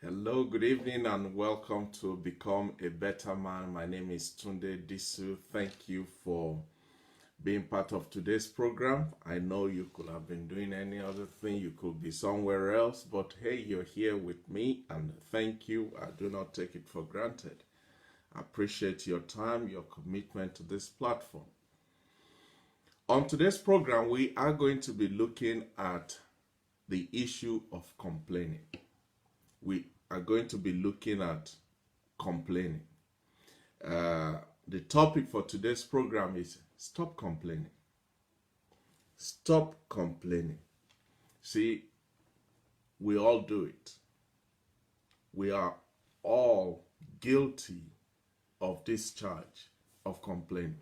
Hello, good evening, and welcome to Become a Better Man. My name is Tunde Disu. Thank you for being part of today's program. I know you could have been doing any other thing, you could be somewhere else, but hey, you're here with me, and thank you. I do not take it for granted. I appreciate your time, your commitment to this platform. On today's program, we are going to be looking at the issue of complaining. We are going to be looking at complaining. Uh, the topic for today's program is stop complaining. Stop complaining. See, we all do it. We are all guilty of this charge of complaining.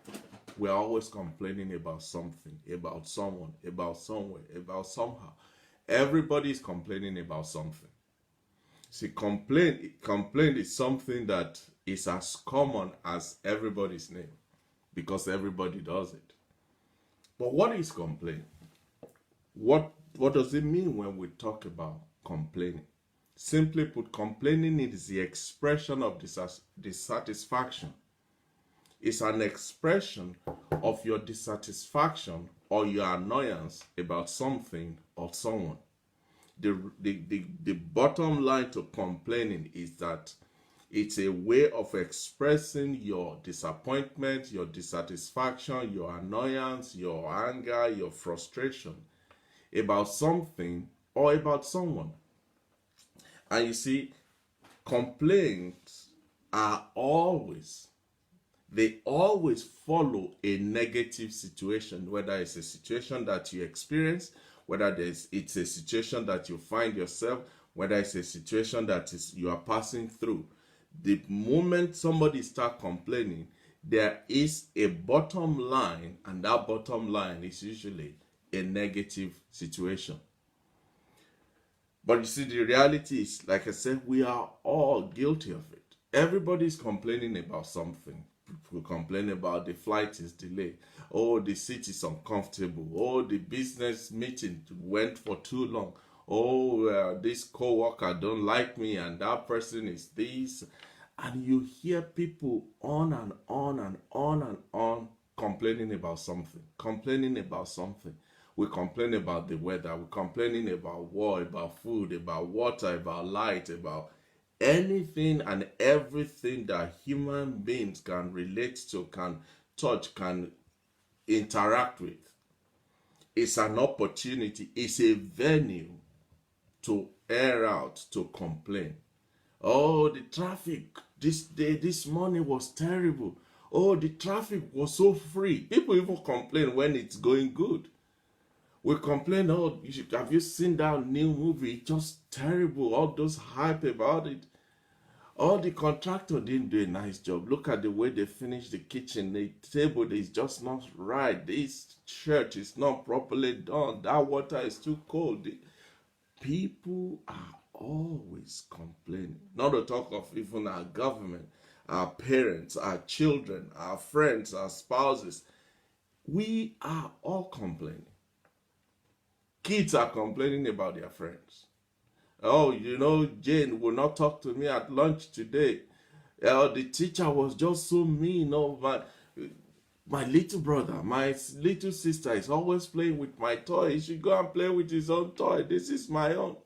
We are always complaining about something, about someone, about somewhere, about somehow. Everybody is complaining about something. See, complaint is something that is as common as everybody's name because everybody does it. But what is complaining? What does it mean when we talk about complaining? Simply put, complaining is the expression of dissatisfaction. It's an expression of your dissatisfaction or your annoyance about something or someone. The bottom line to complaining is that it's a way of expressing your disappointment, your dissatisfaction, your annoyance, your anger, your frustration about something or about someone. And you see, complaints are they always follow a negative situation, whether it's a situation that you experience, whether it's a situation that you find yourself, whether it's a situation that you are passing through. The moment somebody starts complaining, there is a bottom line, and that bottom line is usually a negative situation. But you see, the reality is, like I said, we are all guilty of it. Everybody's complaining about something. People complain about the flight is delayed. Oh, the seat is uncomfortable. Oh, the business meeting went for too long. Oh, this co-worker don't like me, and that person is this. And you hear people on and on and on and on complaining about something. Complaining about something. We complain about the weather. We're complaining about war, about food, about water, about light, about anything and everything that human beings can relate to, can touch, can interact with. It's an opportunity, it's a venue to air out, to complain. Oh, the traffic this day, this morning was terrible. Oh, the traffic was so free. People even complain when it's going good. We complain, oh, have you seen that new movie? It's just terrible. All those hype about it. Oh, the contractor didn't do a nice job. Look at the way they finished the kitchen. The table is just not right. This shirt is not properly done. That water is too cold. People are always complaining. Not to talk of even our government, our parents, our children, our friends, our spouses. We are all complaining. Kids are complaining about their friends. Oh, Jane will not talk to me at lunch today. The teacher was just so mean. Oh, my little brother, my little sister is always playing with my toy. He should go and play with his own toy. This is my own.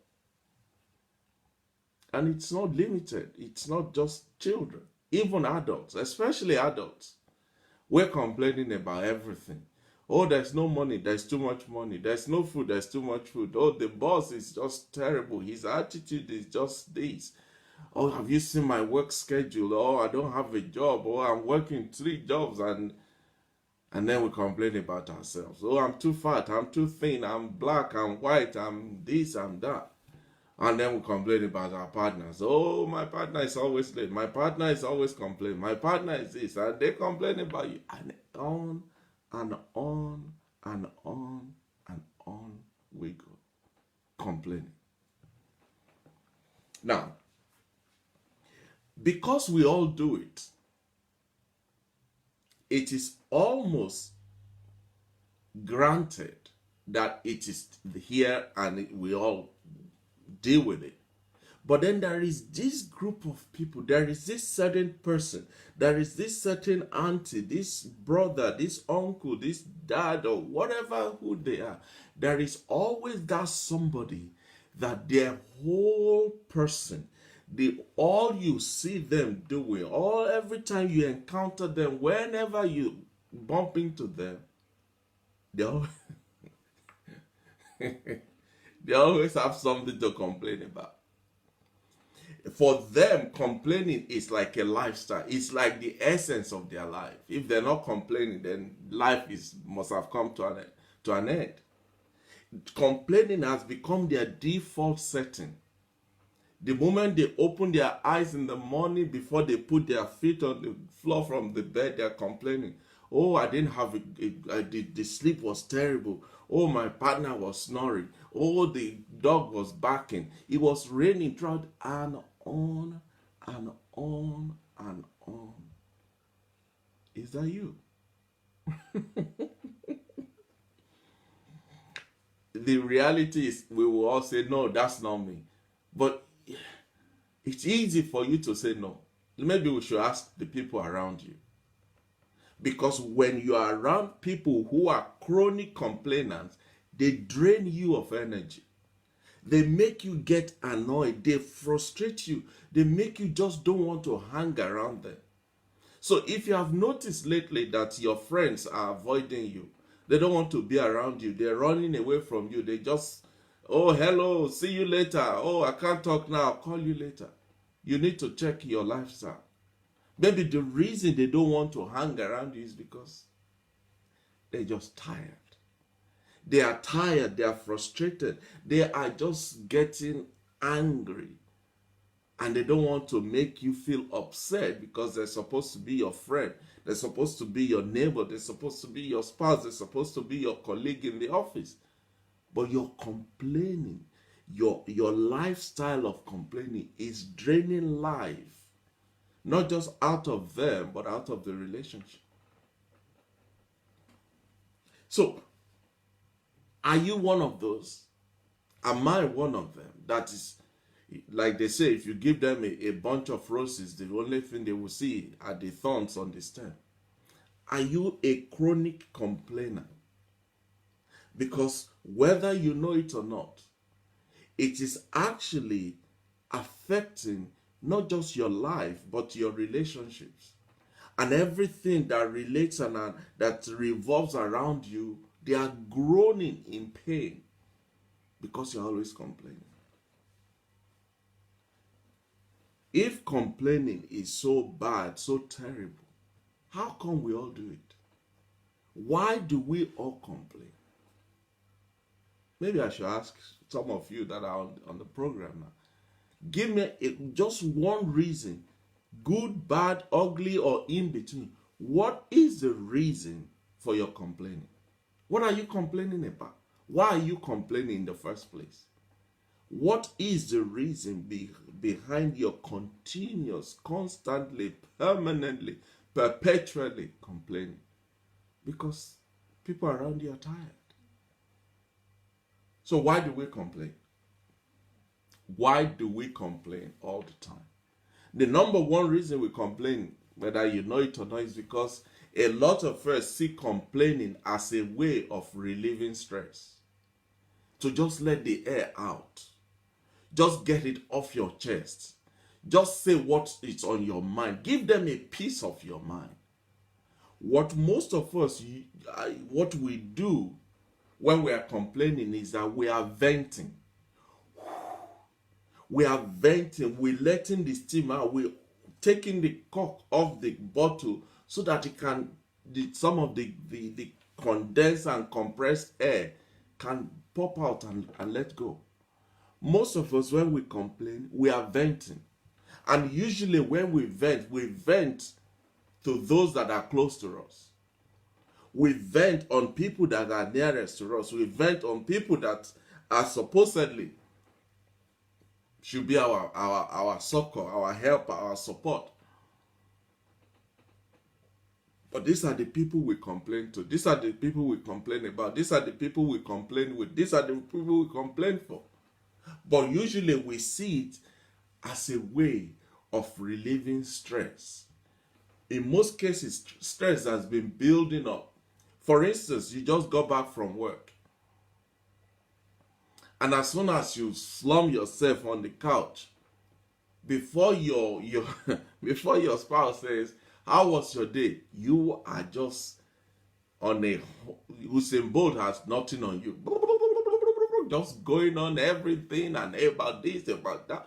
And it's not limited. It's not just children. Even adults, especially adults. We're complaining about everything. Oh, there's no money, there's too much money. There's no food, there's too much food. Oh, the boss is just terrible. His attitude is just this. Oh, have you seen my work schedule? Oh, I don't have a job. Oh, I'm working 3 jobs, and then we complain about ourselves. Oh, I'm too fat, I'm too thin, I'm black, I'm white, I'm this, I'm that. And then we complain about our partners. Oh, my partner is always late. My partner is always complaining. My partner is this. And they complain about you. And on and on and on and on we go. Complaining. Now, because we all do it, it is almost granted that it is here and we all deal with it. But then there is this group of people, there is this certain person, there is this certain auntie, this brother, this uncle, this dad, or whatever who they are. There is always that somebody that their whole person, all you see them doing, all every time you encounter them, whenever you bump into them, they always, they always have something to complain about. For them, complaining is like a lifestyle. It's like the essence of their life. If they're not complaining, then life must have come to an end. Complaining has become their default setting. The moment they open their eyes in the morning, before they put their feet on the floor from the bed, they're complaining. Oh, I didn't have the sleep was terrible. Oh, my partner was snoring. Oh, the dog was barking. It was raining throughout, and on and on and on. Is that you? The reality is, we will all say, no, that's not me. But it's easy for you to say no. Maybe we should ask the people around you. Because when you are around people who are chronic complainants, they drain you of energy. They make you get annoyed. They frustrate you. They make you just don't want to hang around them. So if you have noticed lately that your friends are avoiding you, they don't want to be around you, they're running away from you, they just, oh, hello, see you later. Oh, I can't talk now, I'll call you later. You need to check your lifestyle. Maybe the reason they don't want to hang around you is because they're just tired. They are tired, they are frustrated, they are just getting angry. And they don't want to make you feel upset because they're supposed to be your friend. They're supposed to be your neighbor. They're supposed to be your spouse. They're supposed to be your colleague in the office. But you're complaining. Your lifestyle of complaining is draining life. Not just out of them, but out of the relationship. So, are you one of those? Am I one of them? That is, like they say, if you give them a bunch of roses, the only thing they will see are the thorns on the stem. Are you a chronic complainer? Because whether you know it or not, it is actually affecting not just your life, but your relationships. And everything that relates and that revolves around you, they are groaning in pain because you're always complaining. If complaining is so bad, so terrible, how come we all do it? Why do we all complain? Maybe I should ask some of you that are on the program now. Give me just one reason, good, bad, ugly, or in between. What is the reason for your complaining? What are you complaining about? Why are you complaining in the first place? What is the reason behind your continuous, constantly, permanently, perpetually complaining? Because people around you are tired. So why do we complain? Why do we complain all the time? The number one reason we complain, whether you know it or not, is because a lot of us see complaining as a way of relieving stress. To just let the air out. Just get it off your chest. Just say what is on your mind. Give them a piece of your mind. What most of us, what we do when we are complaining is that we are venting. We are venting. We're letting the steam out. We're taking the cork off the bottle so that it can, some of the condensed and compressed air can pop out and let go. Most of us, when we complain, we are venting. And usually when we vent to those that are close to us. We vent on people that are nearest to us. We vent on people that are supposedly should be our succor, our helper, our support. But these are the people we complain to. These are the people we complain about. These are the people we complain with. These are the people we complain for. But usually we see it as a way of relieving stress. In most cases, stress has been building up. For instance, you just got back from work, and as soon as you slump yourself on the couch, before your before your spouse says, "How was your day?" you are just on a Usain Bolt has nothing on you, just going on everything and about this, about that.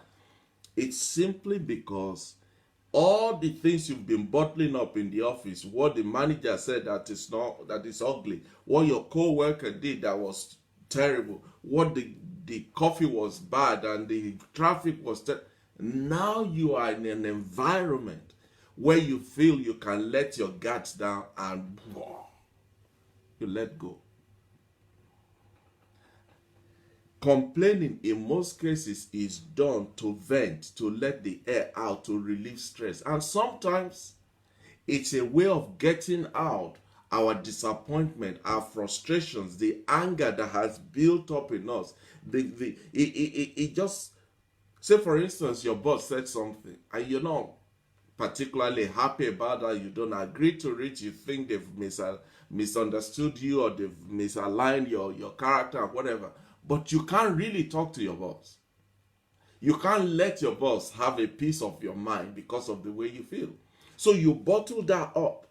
It's simply because all the things you've been bottling up in the office, what the manager said that is ugly, what your co-worker did that was terrible, what the coffee was bad and the traffic was now you are in an environment where you feel you can let your guards down and you let go. Complaining in most cases is done to vent, to let the air out, to relieve stress. And sometimes it's a way of getting out our disappointment, our frustrations, the anger that has built up in us. It just, say for instance, your boss said something and you're not particularly happy about that, you don't agree to it, you think they've misunderstood you or they've misaligned your character or whatever. But you can't really talk to your boss. You can't let your boss have a piece of your mind because of the way you feel. So you bottle that up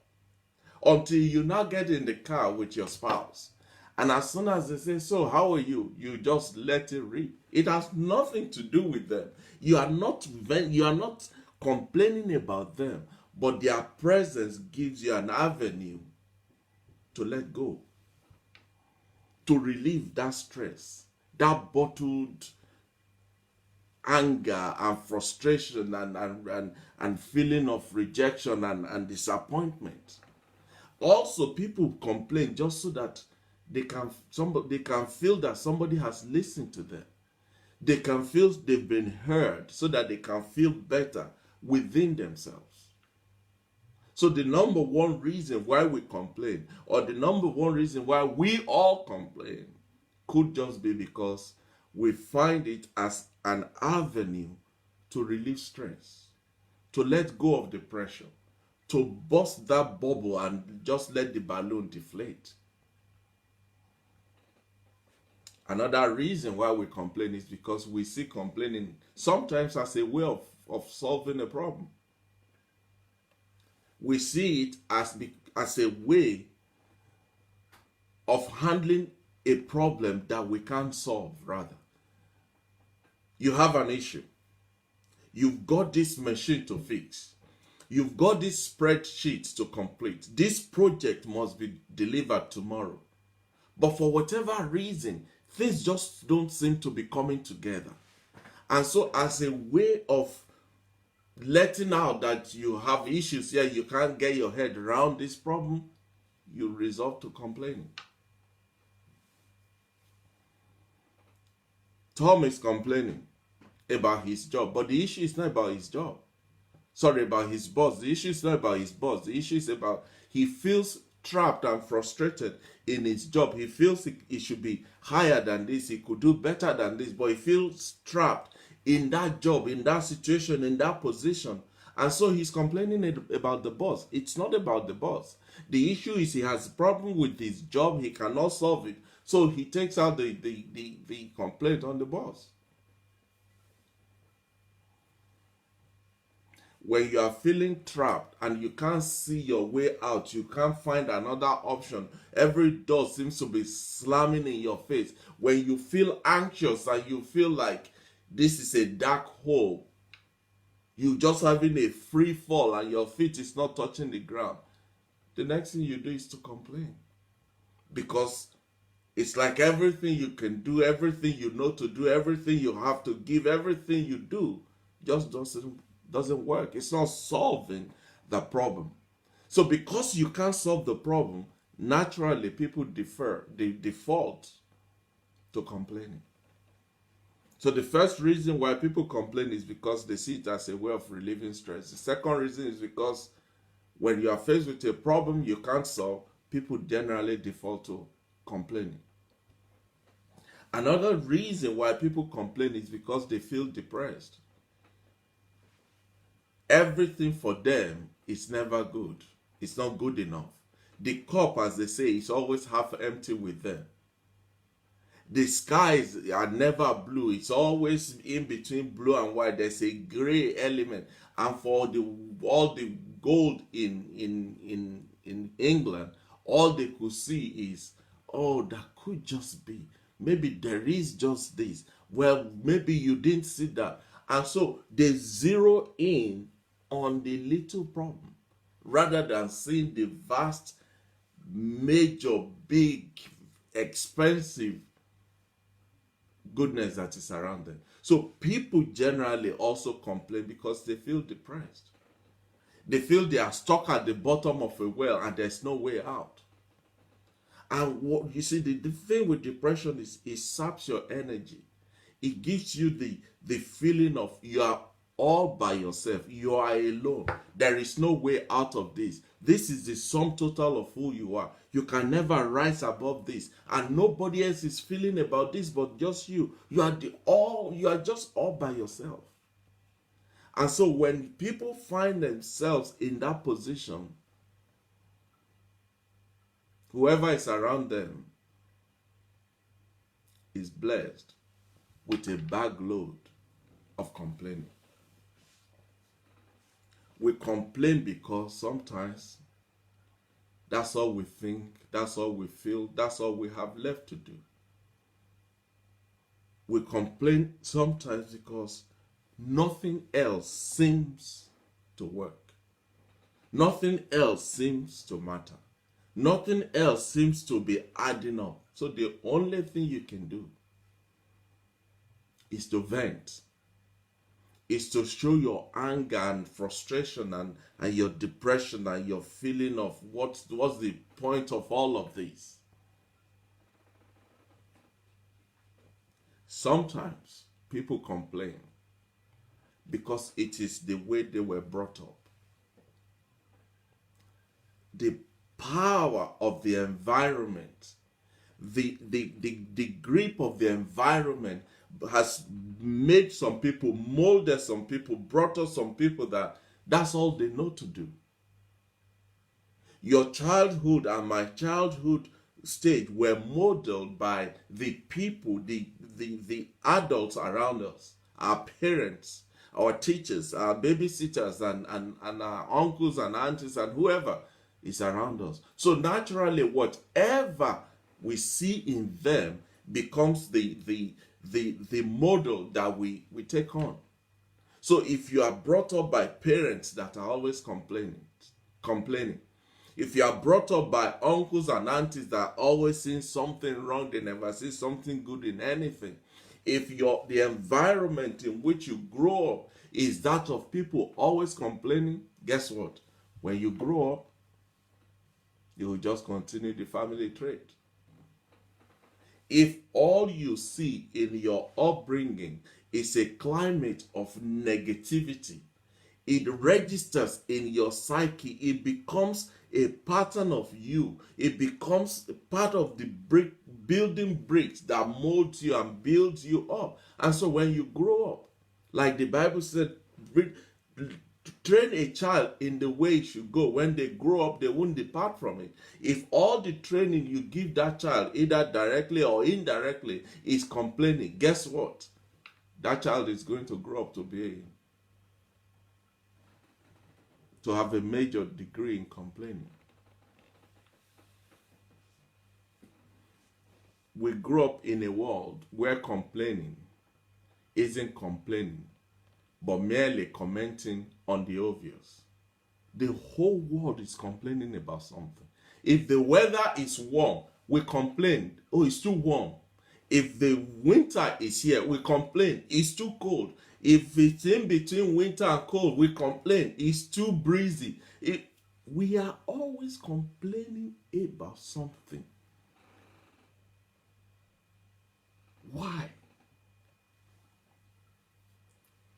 until you now get in the car with your spouse. And as soon as they say, "So, how are you?" you just let it rip. It has nothing to do with them. You are not complaining about them, but their presence gives you an avenue to let go, to relieve that stress, that bottled anger and frustration and feeling of rejection and disappointment. Also, people complain just so that they can feel that somebody has listened to them. They can feel they've been heard so that they can feel better within themselves. So the number one reason why we complain, or the number one reason why we all complain, could just be because we find it as an avenue to relieve stress, to let go of the pressure, to burst that bubble and just let the balloon deflate. Another reason why we complain is because we see complaining sometimes as a way of solving a problem. We see it as a way of handling a problem that we can't solve, rather. You have an issue. You've got this machine to fix. You've got this spreadsheet to complete. This project must be delivered tomorrow. But for whatever reason, things just don't seem to be coming together. And so as a way of letting out that you have issues here, you can't get your head around this problem, you resort to complaining. Tom is complaining about his job, but the issue is not about his job. Sorry, about his boss. The issue is not about his boss. The issue is about he feels trapped and frustrated in his job. He feels he should be higher than this. He could do better than this, but he feels trapped in that job, in that situation, in that position. And so he's complaining about the boss. It's not about the boss. The issue is he has a problem with his job. He cannot solve it. So he takes out the complaint on the boss. When you are feeling trapped and you can't see your way out, you can't find another option, every door seems to be slamming in your face. When you feel anxious and you feel like this is a dark hole, you just having a free fall and your feet is not touching the ground, the next thing you do is to complain. Because it's like everything you can do, everything you know to do, everything you have to give, everything you do just doesn't work. It's not solving the problem. So because you can't solve the problem, naturally people default to complaining. So the first reason why people complain is because they see it as a way of relieving stress. The second reason is because when you are faced with a problem you can't solve, people generally default to complaining. Another reason why people complain is because they feel depressed. Everything for them is never good. It's not good enough. The cup, as they say, is always half empty with them. The skies are never blue. It's always in between blue and white. There's a gray element. And for all the gold in England, all they could see is, oh, that could just be. Maybe there is just this. Well, maybe you didn't see that. And so they zero in on the little problem rather than seeing the vast, major, big, expensive goodness that is around them. So people generally also complain because they feel depressed. They feel they are stuck at the bottom of a well and there's no way out. And what you see, the thing with depression is it saps your energy. It gives you the feeling of you are all by yourself. You are alone. There is no way out of this. This is the sum total of who you are. You can never rise above this. And nobody else is feeling about this but just you. You are just all by yourself. And so when people find themselves in that position, whoever is around them is blessed with a bag load of complaining. We complain because sometimes that's all we think, that's all we feel, that's all we have left to do. We complain sometimes because nothing else seems to work. Nothing else seems to matter. Nothing else seems to be adding up. So the only thing you can do is to vent, is to show your anger and frustration and your depression and your feeling of what's the point of all of this. Sometimes people complain because it is the way they were brought up. The power of the environment, the grip of the environment has made some people, molded some people, brought up some people that's all they know to do. Your childhood and my childhood stage were modeled by the people, the adults around us, our parents, our teachers, our babysitters, and our uncles and aunties and whoever is around us. So naturally, whatever we see in them becomes the model that we take on. So if you are brought up by parents that are always complaining, if you are brought up by uncles and aunties that are always seeing something wrong, they never see something good in anything, if the environment in which you grow up is that of people always complaining, guess what? When you grow up, you will just continue the family trait. If all you see in your upbringing is a climate of negativity, it registers in your psyche. It becomes a pattern of you. It becomes part of the building bricks that molds you and builds you up. And so when you grow up, like the Bible said, train a child in the way it should go. When they grow up, they won't depart from it. If all the training you give that child, either directly or indirectly, is complaining, guess what? That child is going to grow up to have a major degree in complaining. We grow up in a world where complaining isn't complaining, but merely commenting on the obvious. The whole world is complaining about something. If the weather is warm, we complain, oh, it's too warm. If the winter is here, we complain, it's too cold. If it's in between winter and cold, we complain, it's too breezy. We are always complaining about something. Why?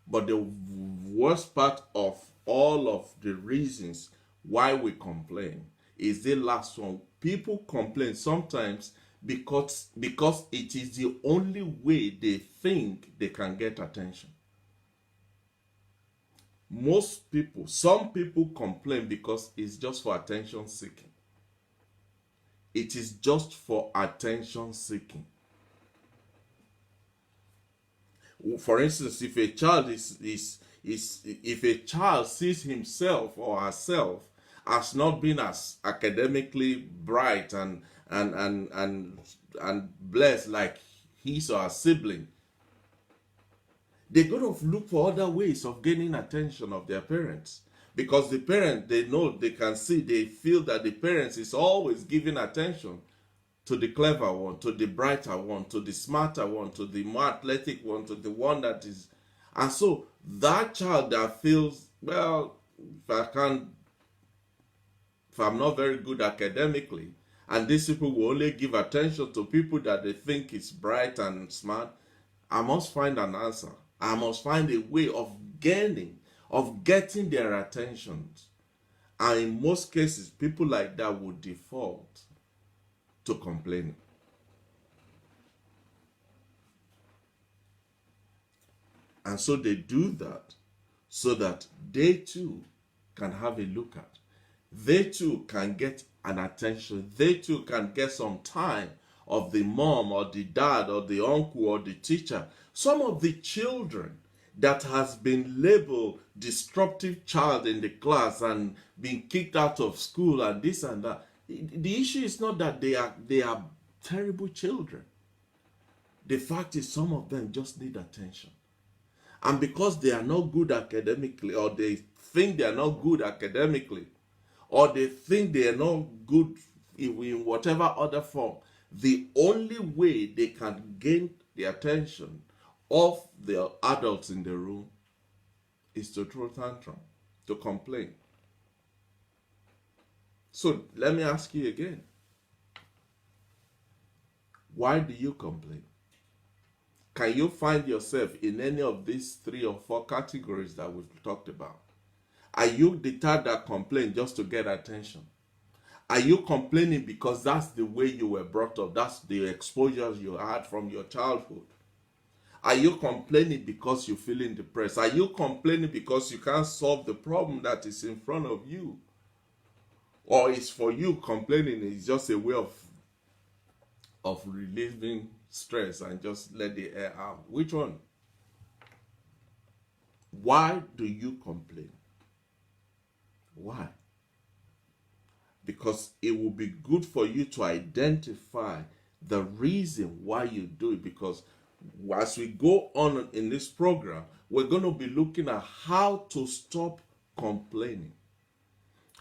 But the worst part of all of the reasons why we complain is the last one. People complain sometimes because it is the only way they think they can get attention. Most people, some people complain because it's just for attention seeking. It is just for attention seeking. For instance, if a child if a child sees himself or herself as not being as academically bright and blessed like his or her sibling, they're going to look for other ways of gaining attention of their parents, because the parent, they know, they can see, they feel that the parents is always giving attention to the clever one, to the brighter one, to the smarter one, to the more athletic one, to the one that is. And so that child that feels, well, if I'm not very good academically, and these people will only give attention to people that they think is bright and smart, I must find an answer. I must find a way of getting their attention. And in most cases, people like that would default to complaining. And so they do that so that they too can have a look at. They too can get an attention. They too can get some time of the mom or the dad or the uncle or the teacher. Some of the children that has been labeled disruptive child in the class and been kicked out of school and this and that. The issue is not that they are terrible children. The fact is, some of them just need attention. And because they are not good academically, or they think they are not good academically, or they think they are not good in whatever other form, the only way they can gain the attention of the adults in the room is to throw tantrum, to complain. So let me ask you again. Why do you complain? Can you find yourself in any of these 3 or 4 categories that we've talked about? Are you the type that complain just to get attention? Are you complaining because that's the way you were brought up? That's the exposures you had from your childhood? Are you complaining because you're feeling depressed? Are you complaining because you can't solve the problem that is in front of you? Or is for you complaining is just a way of relieving stress and just let the air out? Which one? Why do you complain? Why? Because it will be good for you to identify the reason why you do it. Because as we go on in this program, we're going to be looking at how to stop complaining.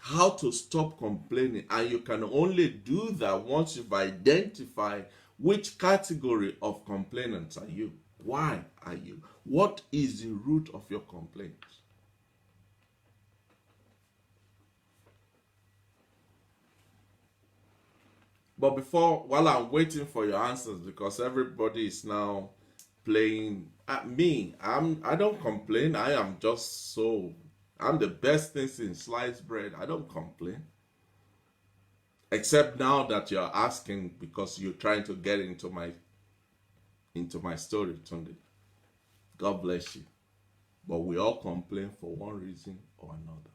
How to stop complaining. And you can only do that once you've identified which category of complainants are you. Why are you? What is the root of your complaints? But while I'm waiting for your answers, because everybody is now playing at me, I don't complain. I'm the best thing since sliced bread. I don't complain. Except now that you're asking because you're trying to get into my story, Tunde. God bless you. But we all complain for one reason or another.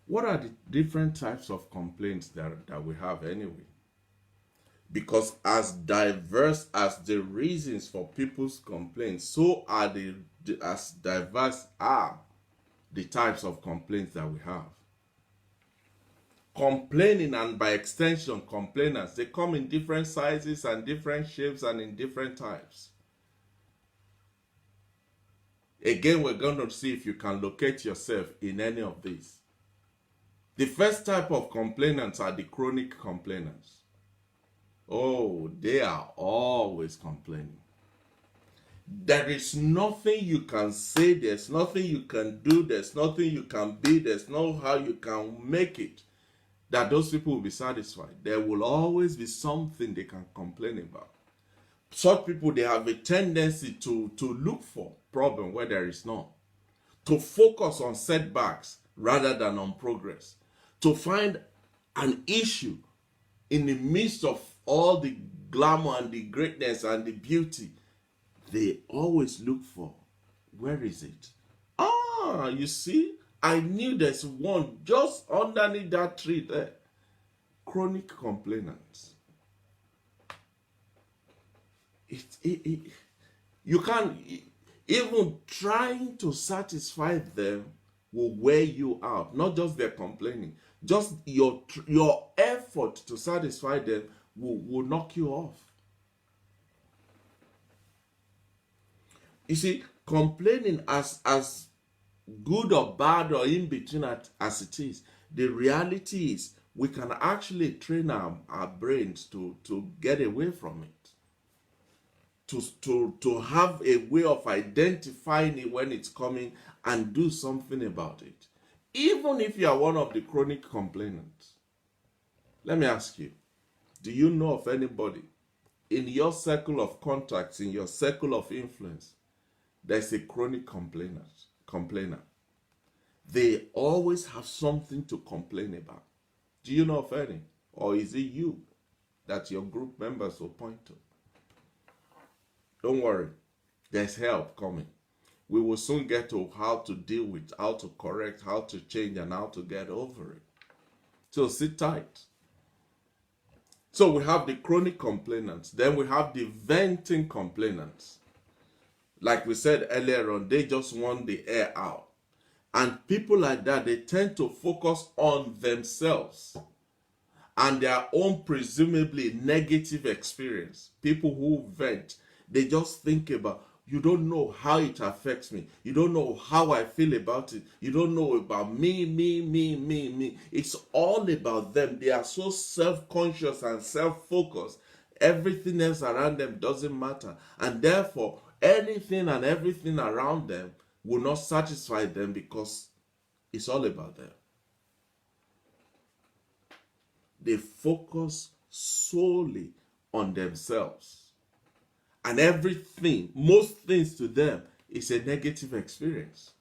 What are the different types of complaints that we have anyway? Because as diverse as the reasons for people's complaints, so are as diverse are the types of complaints that we have. Complaining, and by extension complainants, they come in different sizes and different shapes and in different types. Again, we're going to see if you can locate yourself in any of these. The first type of complainants are the chronic complainants. Oh, they are always complaining. There is nothing you can say, there's nothing you can do, there's nothing you can be, there's no how you can make it that those people will be satisfied. There will always be something they can complain about. Such people, they have a tendency to look for problem where there is none, to focus on setbacks rather than on progress, to find an issue in the midst of all the glamour and the greatness and the beauty. They always look for Where is it? Ah, you see, I knew there's one just underneath that tree there. Chronic complainants. You can't, even trying to satisfy them will wear you out. Not just their complaining, just your effort to satisfy them will knock you off. You see, complaining, as good or bad or in between as it is, the reality is we can actually train our brains to get away from it, to have a way of identifying it when it's coming and do something about it. Even if you are one of the chronic complainants, let me ask you, do you know of anybody in your circle of contacts, in your circle of influence, there's a chronic complainer? They always have something to complain about. Do you know of any? Or is it you that your group members will point to? Don't worry, there's help coming. We will soon get to how to deal with, how to correct, how to change, and how to get over it. So sit tight. So we have the chronic complainants. Then we have the venting complainants. Like we said earlier on, they just want the air out. And people like that, they tend to focus on themselves and their own presumably negative experience. People who vent, they just think about, you don't know how it affects me. You don't know how I feel about it. You don't know about me. It's all about them. They are so self-conscious and self-focused. Everything else around them doesn't matter. And therefore, anything and everything around them will not satisfy them because it's all about them. They focus solely on themselves. And everything, most things to them, is a negative experience.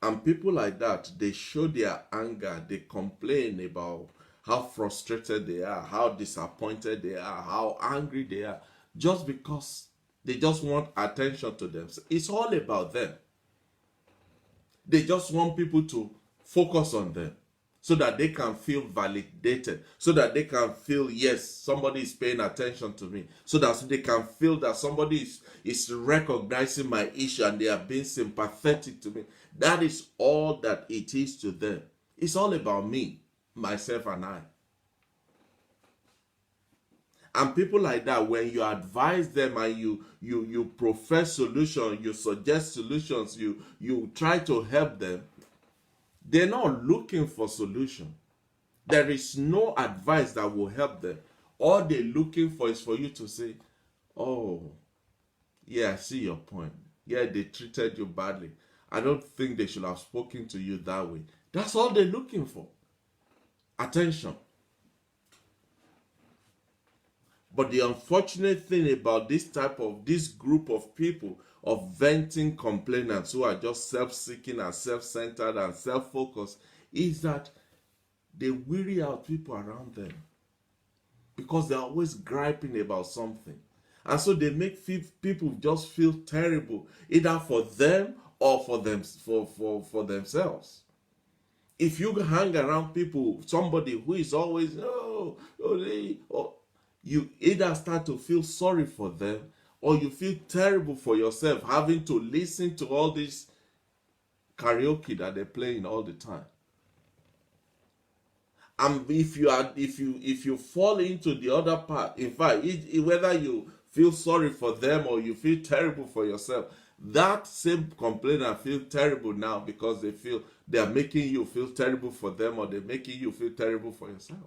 And people like that, they show their anger, they complain about how frustrated they are, how disappointed they are, how angry they are, just because they just want attention to them. It's all about them. They just want people to focus on them so that they can feel validated, so that they can feel, yes, somebody is paying attention to me, so that they can feel that somebody is recognizing my issue and they are being sympathetic to me. That is all that it is to them. It's all about me, myself, and I. And people like that, when you advise them and you profess solutions, you suggest solutions, you try to help them, they're not looking for solution. There is no advice that will help them. All they're looking for is for you to say, oh, yeah, I see your point. Yeah, they treated you badly. I don't think they should have spoken to you that way. That's all they're looking for. Attention. But the unfortunate thing about this group of people, of venting complainants who are just self-seeking and self-centered and self-focused, is that they weary out people around them because they're always griping about something. And so they make people just feel terrible, either for them or for themselves. If you hang around people, somebody who is always, you either start to feel sorry for them or you feel terrible for yourself having to listen to all this karaoke that they're playing all the time. And if you fall into the other part, in fact, whether you feel sorry for them or you feel terrible for yourself, that same complainer feels terrible now because they feel they are making you feel terrible for them or they're making you feel terrible for yourself.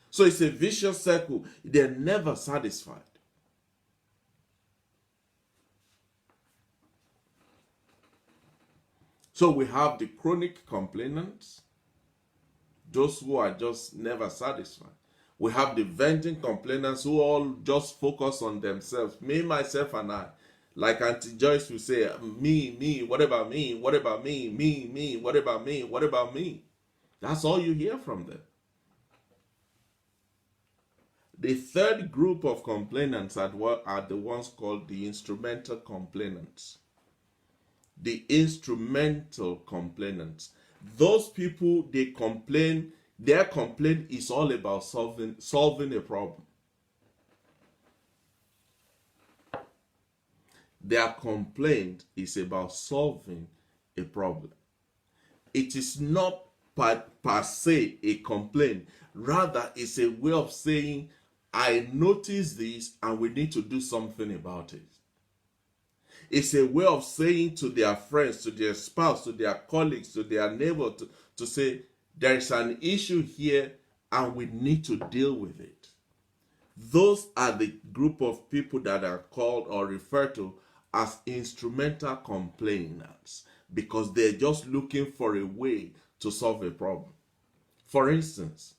So it's a vicious circle. They're never satisfied. So we have the chronic complainants, those who are just never satisfied. We have the venting complainants who all just focus on themselves. Me, myself, and I. Like Auntie Joyce will say, me, what about me? What about me? Me, what about me? What about me? That's all you hear from them. The third group of complainants are the ones called the instrumental complainants. The instrumental complainants. Those people, they complain, their complaint is all about solving a problem. Their complaint is about solving a problem. It is not per se a complaint. Rather, it's a way of saying, I noticed this and we need to do something about it. It's a way of saying to their friends, to their spouse, to their colleagues, to their neighbor, to say, there is an issue here and we need to deal with it. Those are the group of people that are called or referred to as instrumental complainants, because they're just looking for a way to solve a problem. For instance,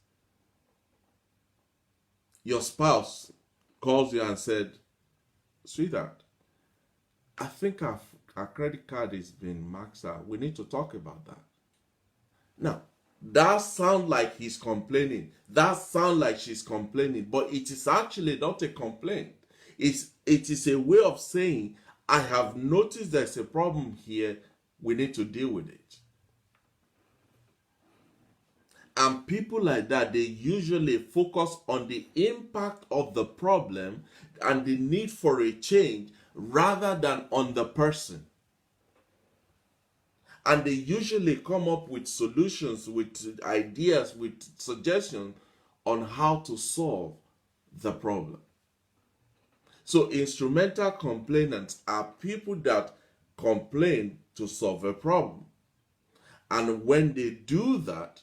your spouse calls you and said, sweetheart, I think our credit card is being maxed out. We need to talk about that. Now, that sounds like he's complaining. That sounds like she's complaining, but it is actually not a complaint. It is a way of saying, I have noticed there's a problem here. We need to deal with it. And people like that, they usually focus on the impact of the problem and the need for a change rather than on the person. And they usually come up with solutions, with ideas, with suggestions on how to solve the problem. So instrumental complainants are people that complain to solve a problem. And when they do that,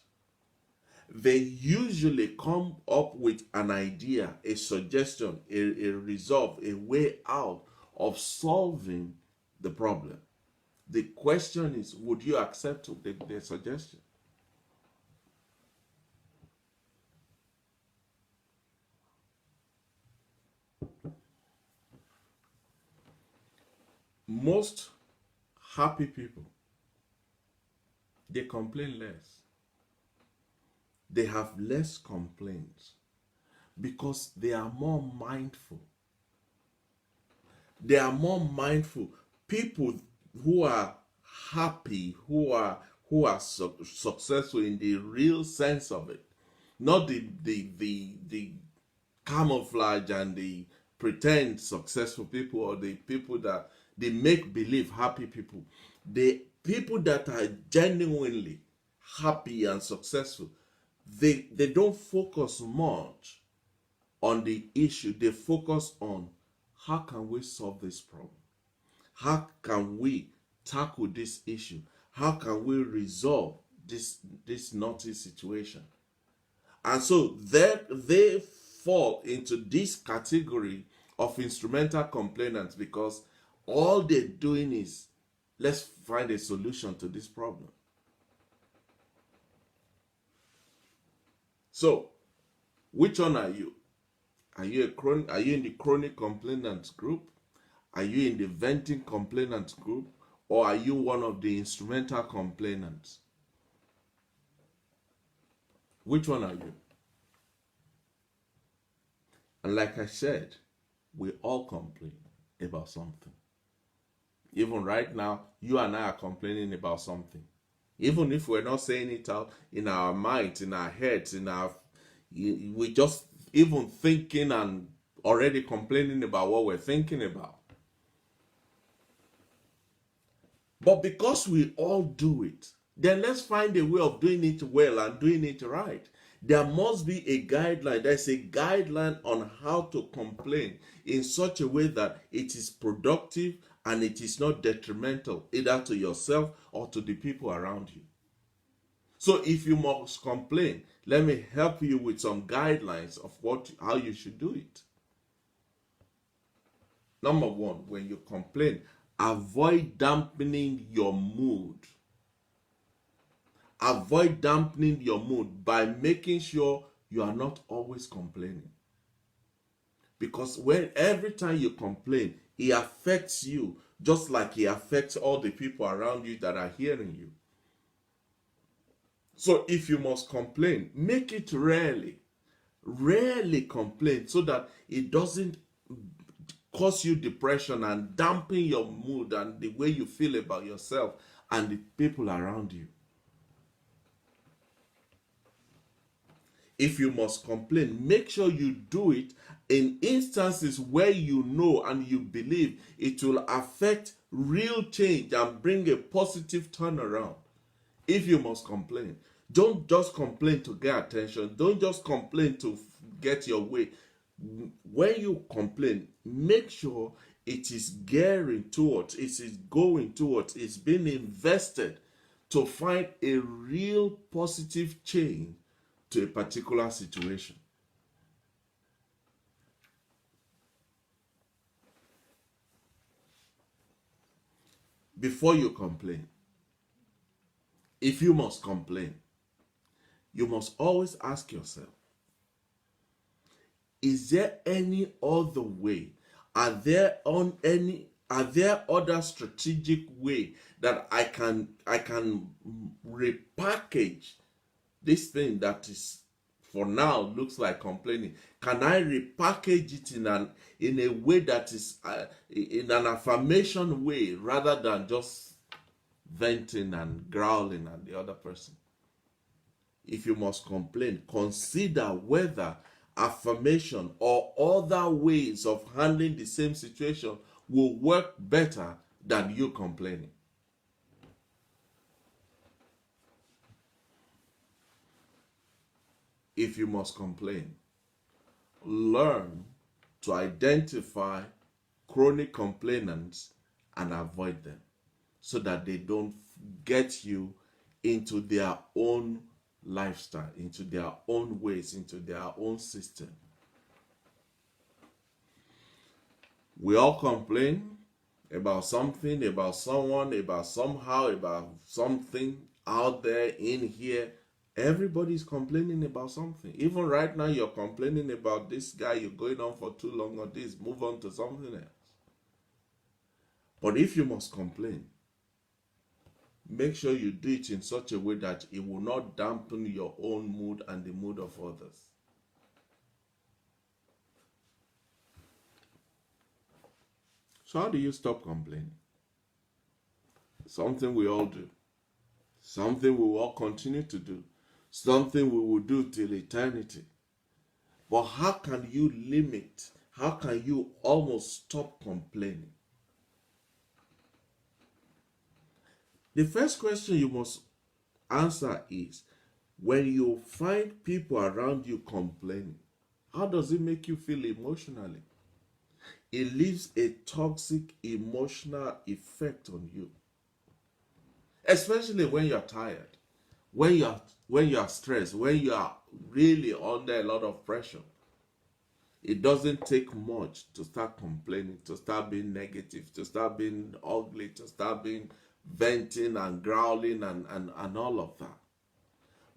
they usually come up with an idea, a suggestion, a resolve, a way out of solving the problem. The question is, would you accept the suggestion? Most happy people, they complain less. They have less complaints because they are more mindful. They are more mindful. People who are happy, who are successful in the real sense of it, not the camouflage and the pretend successful people, or the people that they make believe happy people. The people that are genuinely happy and successful, they don't focus much on the issue. They focus on, how can we solve this problem? How can we tackle this issue? How can we resolve this naughty situation? And so they fall into this category of instrumental complainants, because all they're doing is, let's find a solution to this problem. So, which one are you? Are you in the chronic complainants group? Are you in the venting complainants group? Or are you one of the instrumental complainants? Which one are you? And like I said, we all complain about something. Even right now, you and I are complaining about something. Even if we're not saying it out, in our minds, in our heads, we just even thinking and already complaining about what we're thinking about. But because we all do it, then let's find a way of doing it well and doing it right. There must be a guideline. There's a guideline on how to complain in such a way that it is productive and it is not detrimental either to yourself or to the people around you. So if you must complain, let me help you with some guidelines of how you should do it. Number one, when you complain, avoid dampening your mood. Avoid dampening your mood by making sure you are not always complaining. Because every time you complain, it affects you just like it affects all the people around you that are hearing you. So if you must complain, make it rarely. Rarely complain so that it doesn't cause you depression and dampen your mood and the way you feel about yourself and the people around you. If you must complain, make sure you do it in instances where you know and you believe it will affect real change and bring a positive turnaround. If you must complain, don't just complain to get attention, don't just complain to get your way. When you complain, make sure it is gearing towards, it is going towards, it's being invested to find a real positive change to a particular situation. Before you complain, if you must complain, you must always ask yourself, is there any other way? Are there other strategic way that I can repackage this thing that is for now looks like complaining? Can I repackage it in a way that is in an affirmation way rather than just venting and growling at the other person? If you must complain, consider whether affirmation or other ways of handling the same situation will work better than you complaining. If you must complain, learn to identify chronic complainants and avoid them so that they don't get you into their own lifestyle, into their own ways, into their own system. We all complain about something, about someone, about somehow, about something out there in here. Everybody's complaining about something. Even right now, you're complaining about this guy, you're going on for too long or this, move on to something else. But if you must complain, make sure you do it in such a way that it will not dampen your own mood and the mood of others. So how do you stop complaining? Something we all do. Something we will all continue to do. Something we will do till eternity. But how can you limit? How can you almost stop complaining? The first question you must answer is, when you find people around you complaining, how does it make you feel emotionally? It leaves a toxic emotional effect on you. Especially when you're tired, when you're stressed, when you are really under a lot of pressure. It doesn't take much to start complaining, to start being negative, to start being ugly, to start being venting and growling and all of that.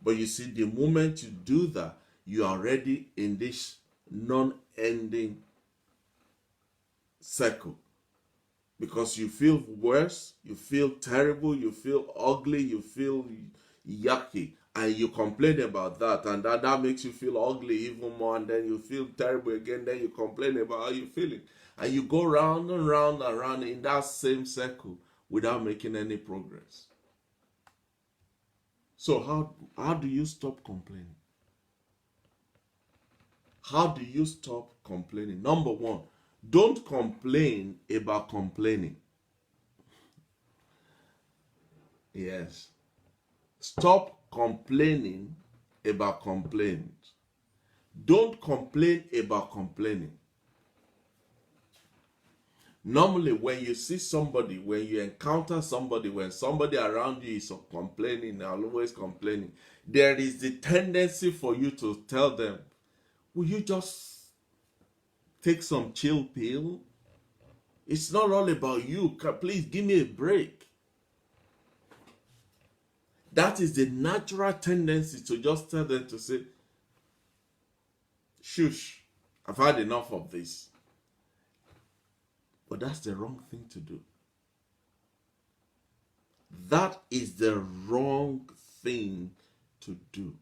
But you see, the moment you do that, you are already in this non-ending circle. Because you feel worse, you feel terrible, you feel ugly, you feel yucky, and you complain about that, and that makes you feel ugly even more, and then you feel terrible again, then you complain about how you're feeling. And you go round and round and round in that same circle without making any progress. So how do you stop complaining? How do you stop complaining? Number one, don't complain about complaining. Yes. Stop complaining about complaints. Don't complain about complaining. Normally, when you see somebody, when you encounter somebody, when somebody around you is complaining, always complaining, there is the tendency for you to tell them, will you just take some chill pill? It's not all about you. Please give me a break. That is the natural tendency to just tell them to say, shush, I've had enough of this. But that's the wrong thing to do. That is the wrong thing to do.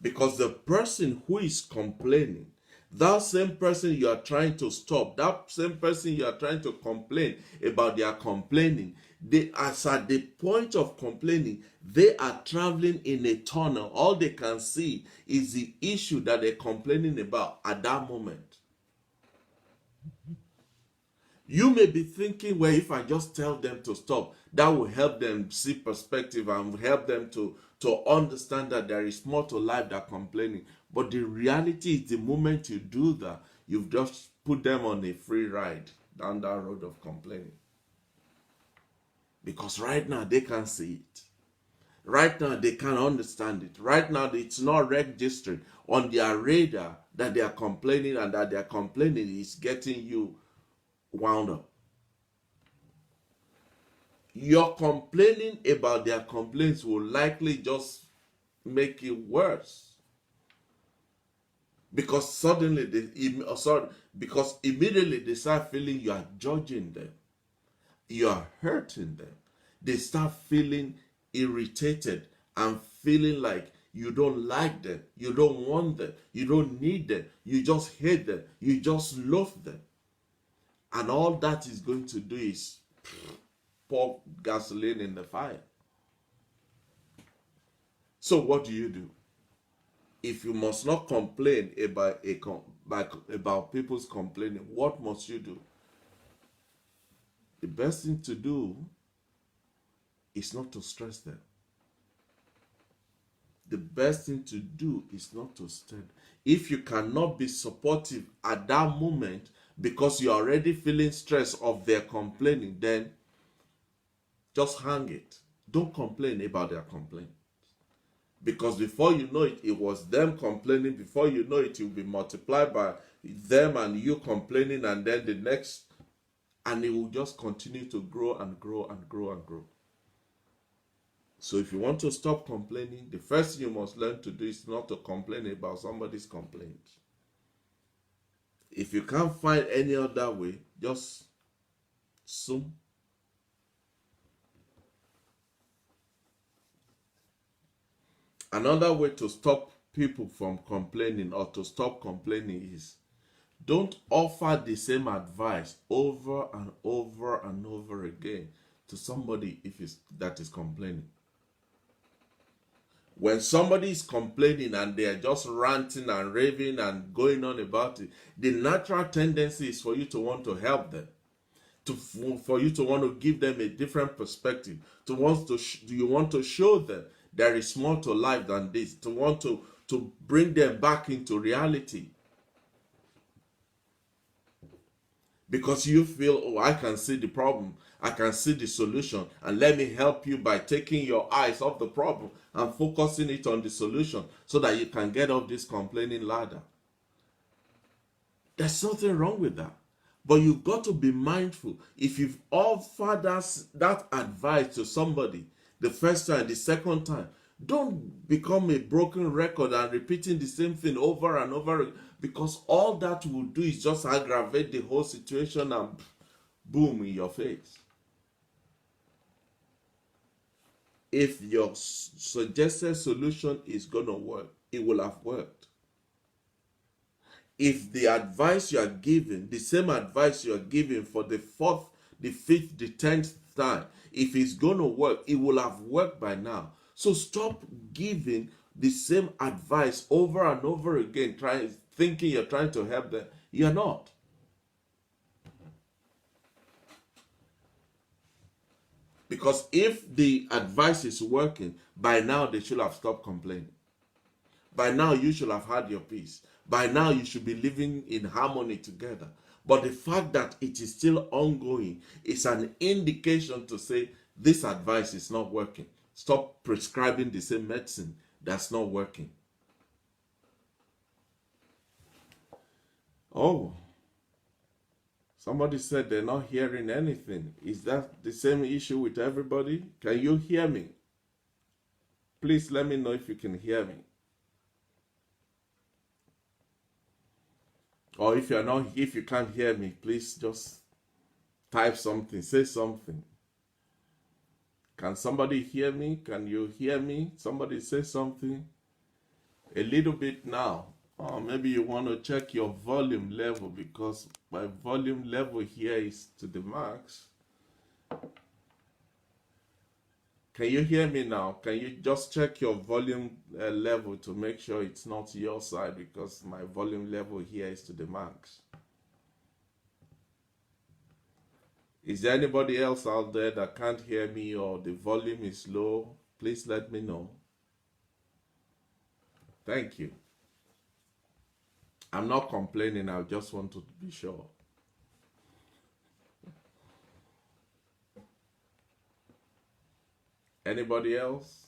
Because the person who is complaining, that same person you are trying to stop, that same person you are trying to complain about their complaining, they, as at the point of complaining, they are traveling in a tunnel. All they can see is the issue that they're complaining about at that moment. You may be thinking, well, if I just tell them to stop, that will help them see perspective and help them to understand that there is more to life than complaining. But the reality is, the moment you do that, you've just put them on a free ride down that road of complaining. Because right now they can't see it. Right now they can't understand it. Right now it's not registering on their radar that they are complaining, and that their complaining is getting you wound up. Your complaining about their complaints will likely just make it worse, because suddenly because immediately they start feeling you are judging them, you are hurting them. They start feeling irritated and feeling like you don't like them, you don't want them, you don't need them, you just hate them, you just loathe them. And all that is going to do is pour gasoline in the fire. So what do? If you must not complain about people's complaining, what must you do? The best thing to do is not to stress them. The best thing to do is not to stress. If you cannot be supportive at that moment because you're already feeling stress of their complaining, then just hang it. Don't complain about their complaint. Because before you know it, it was them complaining. Before you know it, will be multiplied by them and you complaining, and then the next, and it will just continue to grow and grow and grow and grow. So if you want to stop complaining, the first thing you must learn to do is not to complain about somebody's complaint. If you can't find any other way, just assume. Another way to stop people from complaining, or to stop complaining, is don't offer the same advice over and over and over again to somebody that is complaining. When somebody is complaining and they are just ranting and raving and going on about it, the natural tendency is for you to want to help them, for you to want to give them a different perspective, you want to show them there is more to life than this, to want to bring them back into reality. Because you feel, oh, I can see the problem, I can see the solution, and let me help you by taking your eyes off the problem and focusing it on the solution so that you can get off this complaining ladder. There's nothing wrong with that. But you've got to be mindful. If you've offered that advice to somebody the first time, the second time, don't become a broken record and repeating the same thing over and over, because all that will do is just aggravate the whole situation and boom, in your face. If your suggested solution is going to work, it will have worked. If the advice you are giving, the same advice you are giving for the 4th, the 5th, the 10th time, if it's going to work, it will have worked by now. So stop giving the same advice over and over again, thinking you're trying to help them. You're not. Because if the advice is working, by now they should have stopped complaining. By now you should have had your peace. By now you should be living in harmony together. But the fact that it is still ongoing is an indication to say this advice is not working. Stop prescribing the same medicine that's not working. Oh, somebody said they're not hearing anything. Is that the same issue with everybody? Can you hear me? Please let me know if you can hear me. Or if you can't hear me, please just type something, say something. Can somebody hear me? Can you hear me? Somebody say something. A little bit now. Maybe you want to check your volume level because my volume level here is to the max. Can you hear me now? Can you just check your volume level to make sure it's not your side because my volume level here is to the max? Is there anybody else out there that can't hear me or the volume is low? Please let me know. Thank you. I'm not complaining, I just want to be sure. Anybody else?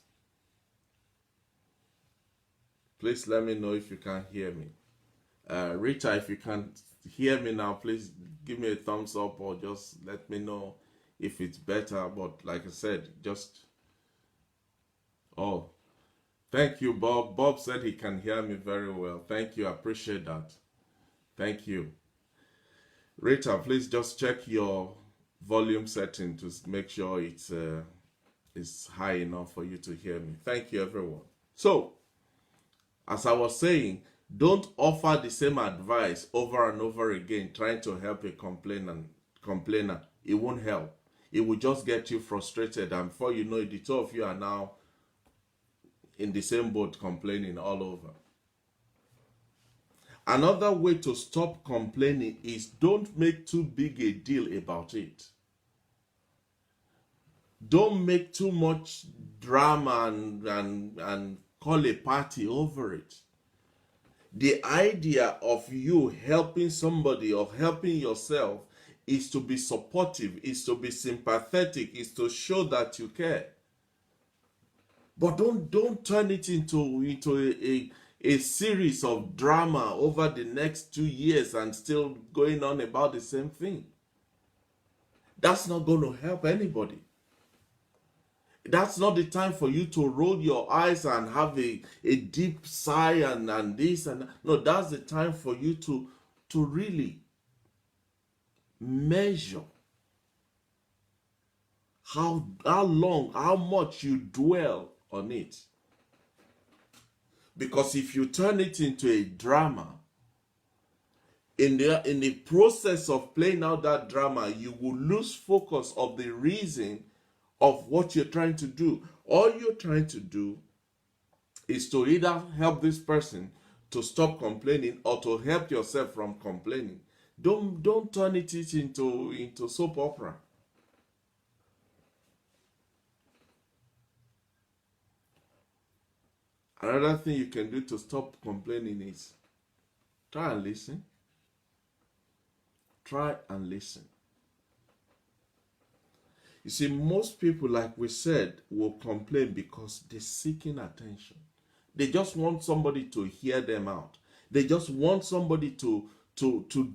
Please let me know if you can't hear me. Rita, if you can't hear me now, please give me a thumbs up or just let me know if it's better. But like I said, oh, thank you, Bob. Bob said he can hear me very well. Thank you, I appreciate that. Thank you. Rita, please just check your volume setting to make sure it's high enough for you to hear me. Thank you, everyone. So, as I was saying, don't offer the same advice over and over again trying to help a complainer. It won't help. It will just get you frustrated, and before you know it, the two of you are now in the same boat complaining all over. Another way to stop complaining is don't make too big a deal about it. Don't make too much drama and call a party over it. The idea of you helping somebody or helping yourself is to be supportive, is to be sympathetic, is to show that you care. But don't turn it into a series of drama over the next 2 years and still going on about the same thing. That's not going to help anybody. That's not the time for you to roll your eyes and have a deep sigh and this and that. No, that's the time for you to really measure how long, how much you dwell on it. Because if you turn it into a drama, in the process of playing out that drama, you will lose focus of the reason of what you're trying to do. All you're trying to do is to either help this person to stop complaining or to help yourself from complaining. Don't turn it into soap opera. Another thing you can do to stop complaining is try and listen. Try and listen. You see, most people, like we said, will complain because they're seeking attention. They just want somebody to hear them out. They just want somebody to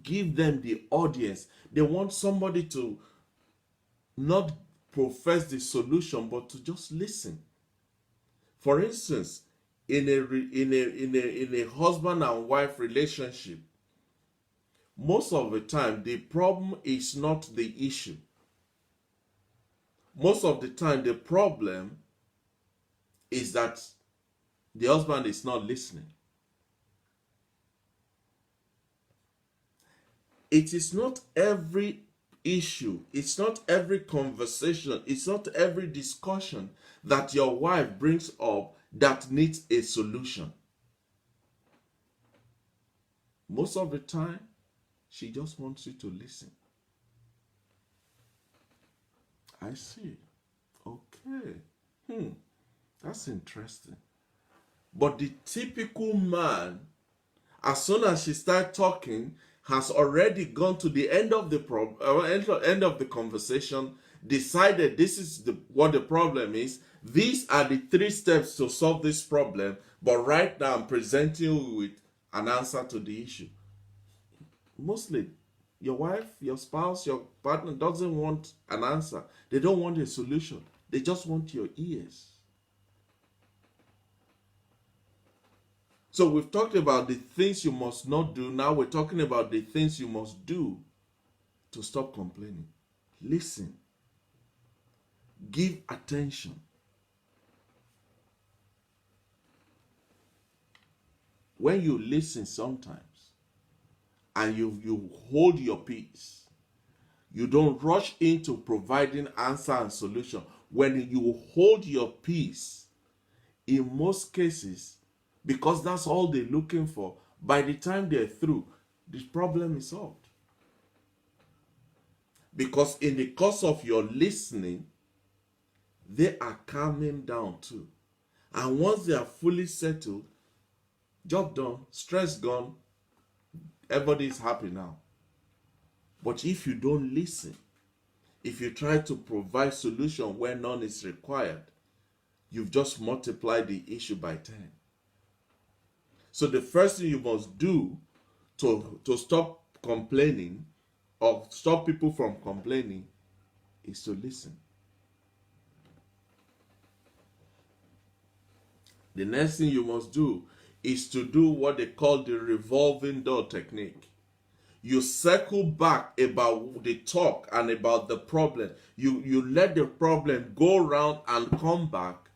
give them the audience. They want somebody to not profess the solution, but to just listen. For instance, in a husband and wife relationship, most of the time the problem is not the issue. Most of the time the problem is that the husband is not listening. It is not every issue, it's not every conversation, it's not every discussion that your wife brings up that needs a solution. Most of the time, she just wants you to listen. I see. Okay. That's interesting. But the typical man, as soon as she starts talking, has already gone to the end of the end of the conversation, decided this is what the problem is. These are the 3 steps to solve this problem. But right now, I'm presenting you with an answer to the issue. Mostly, your wife, your spouse, your partner doesn't want an answer. They don't want a solution. They just want your ears. So we've talked about the things you must not do. Now we're talking about the things you must do to stop complaining. Listen. Give attention. when you listen sometimes and you hold your peace, you don't rush into providing answer and solution. When you hold your peace, in most cases, because that's all they're looking for, by the time they're through, the problem is solved. Because in the course of your listening, they are calming down too. And once they are fully settled, job done, stress gone, everybody is happy now. But if you don't listen, if you try to provide solution where none is required, you've just multiplied the issue by 10. So the first thing you must do to stop complaining or stop people from complaining is to listen. The next thing you must do is to do what they call the revolving door technique. You circle back about the talk and about the problem. You let the problem go around and come back,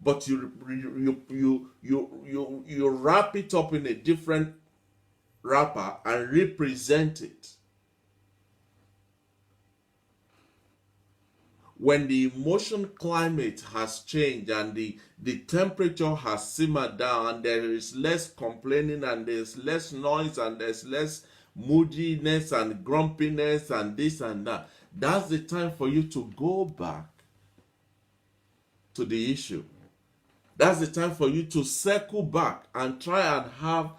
but you wrap it up in a different wrapper and represent it. When the emotion climate has changed and the temperature has simmered down and there is less complaining and there's less noise and there's less moodiness and grumpiness and this and that, that's the time for you to go back to the issue. That's the time for you to circle back and try and have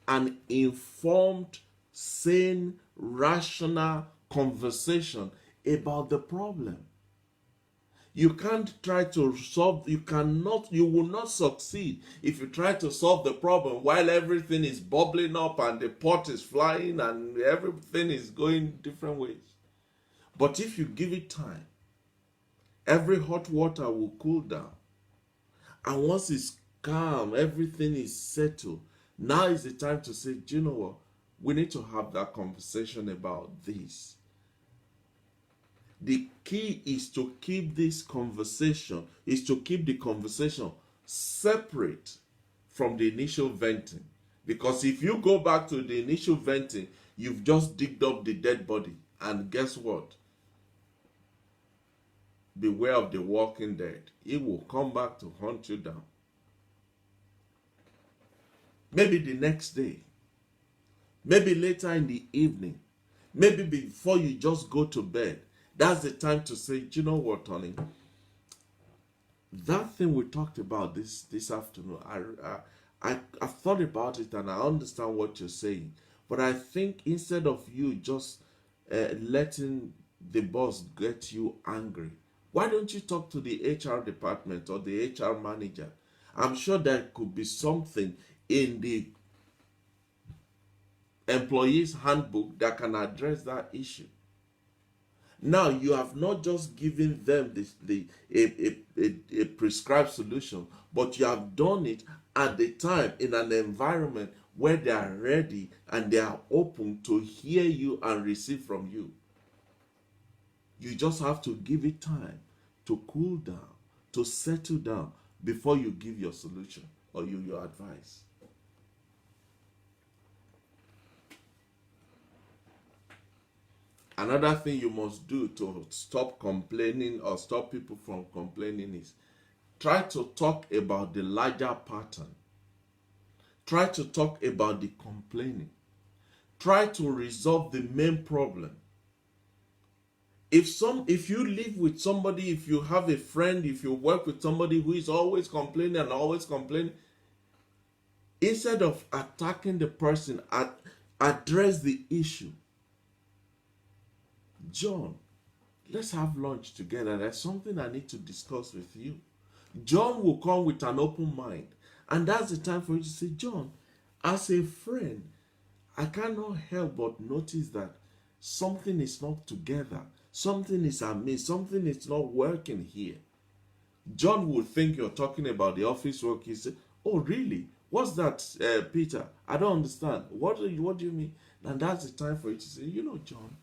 an informed, sane, rational conversation about the problem. You can't try to solve, you will not succeed if you try to solve the problem while everything is bubbling up and the pot is flying and everything is going different ways. But if you give it time, every hot water will cool down. And once it's calm, everything is settled. Now is the time to say, do you know what? We need to have that conversation about this. The key is to keep this conversation, is to keep the conversation separate from the initial venting. Because if you go back to the initial venting, you've just digged up the dead body. And guess what? Beware of the walking dead. It will come back to hunt you down. Maybe the next day. Maybe later in the evening. Maybe before you just go to bed. That's the time to say, do you know what, Tony? That thing we talked about this afternoon, I thought about it and I understand what you're saying. But I think instead of you just letting the boss get you angry, why don't you talk to the HR department or the HR manager? I'm sure there could be something in the employee's handbook that can address that issue. Now, you have not just given them a prescribed solution, but you have done it at the time in an environment where they are ready and they are open to hear you and receive from you. You just have to give it time to cool down, to settle down before you give your solution or your advice. Another thing you must do to stop complaining or stop people from complaining is try to talk about the larger pattern. Try to talk about the complaining. Try to resolve the main problem. If you live with somebody, if you have a friend, if you work with somebody who is always complaining, instead of attacking the person, address the issue. John, let's have lunch together. There's something I need to discuss with you. John will come with an open mind. And that's the time for you to say, John, as a friend, I cannot help but notice that something is not together. Something is amiss. Something is not working here. John will think you're talking about the office work. He said, oh, really? What's that, Peter? I don't understand. What do you mean? And that's the time for you to say, you know, John,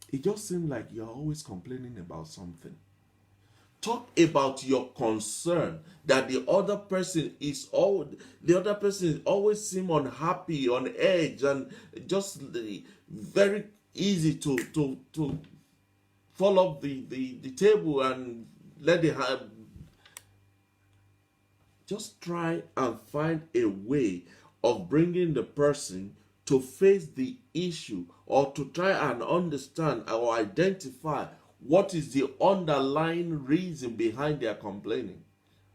it just seems like you're always complaining about something. Talk about your concern that the other person is always seem unhappy, on edge, and just very easy to fall off the table and let the just try and find a way of bringing the person to face the issue, or to try and understand or identify what is the underlying reason behind their complaining,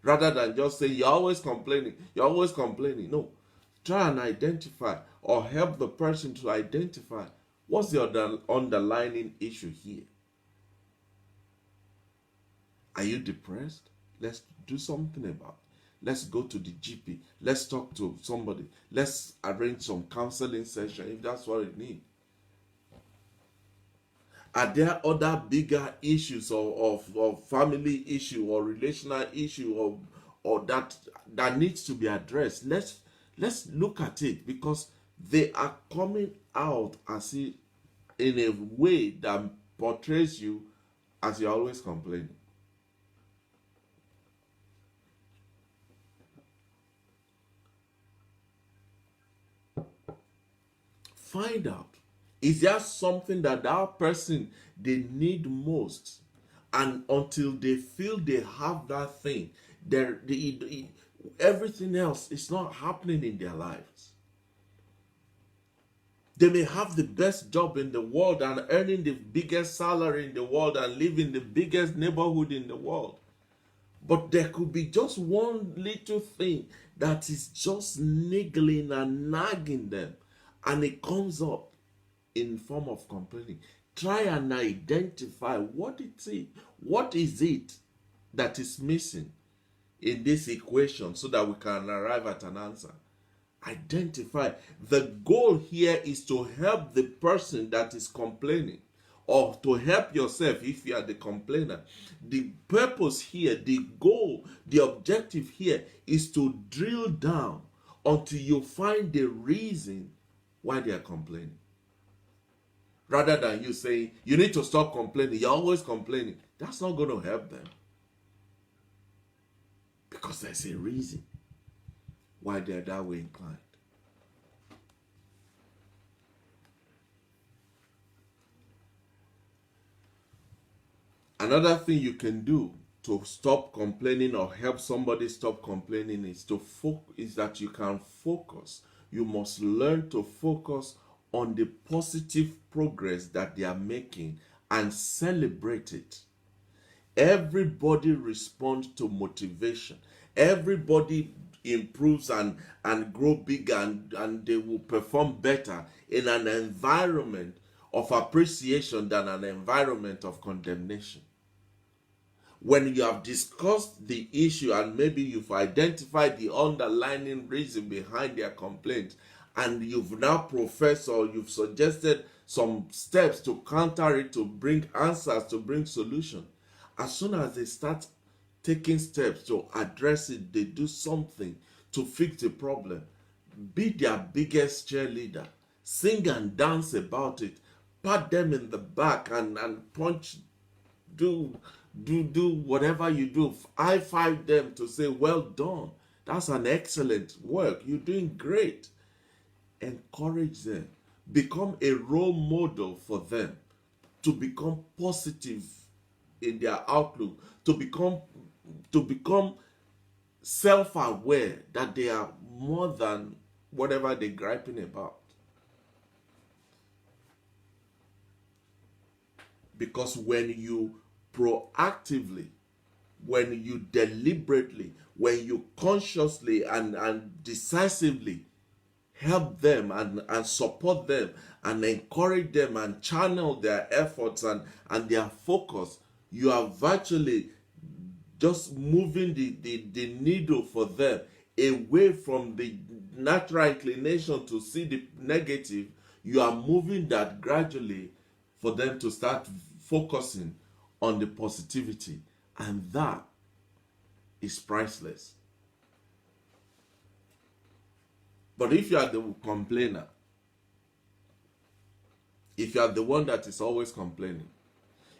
rather than just say you're always complaining. No, try and identify, or help the person to identify what's the underlying issue here. Are you depressed? Let's do something about it. Let's go to the GP. Let's talk to somebody. Let's arrange some counseling session if that's what it needs. Are there other bigger issues of family issue or relational issue, or that needs to be addressed? Let's look at it, because they are coming out as if in a way that portrays you as you're always complaining. Find out, is there something that person they need most, and until they feel they have that thing, everything else is not happening in their lives. They may have the best job in the world and earning the biggest salary in the world and live in the biggest neighborhood in the world, but there could be just one little thing that is just niggling and nagging them, and it comes up in form of complaining. Try and identify what is it that is missing in this equation, so that we can arrive at an answer. Identify. The goal here is to help the person that is complaining, or to help yourself if you are the complainer. The purpose here, the goal, the objective here is to drill down until you find the reason why they are complaining. Rather than you saying, you need to stop complaining, you're always complaining. That's not going to help them. Because there's a reason why they're that way inclined. Another thing you can do to stop complaining or help somebody stop complaining is that you can focus. You must learn to focus on the positive progress that they are making and celebrate it. Everybody responds to motivation. Everybody improves and grow bigger, and they will perform better in an environment of appreciation than an environment of condemnation. When you have discussed the issue and maybe you've identified the underlying reason behind their complaint, and you've now professed or you've suggested some steps to counter it, to bring answers, to bring solution, as soon as they start taking steps to address it, they do something to fix the problem, be their biggest cheerleader, sing and dance about it, pat them in the back and punch, do whatever you do, high five them to say, well done, that's an excellent work, you're doing great. Encourage them, become a role model for them, to become positive in their outlook, to become self-aware that they are more than whatever they're griping about. Because when you proactively, when you deliberately, when you consciously and decisively help them and support them and encourage them and channel their efforts and their focus, you are virtually just moving the needle for them away from the natural inclination to see the negative. You are moving that gradually for them to start focusing on the positivity, and that is priceless. But if you are the complainer, if you are the one that is always complaining,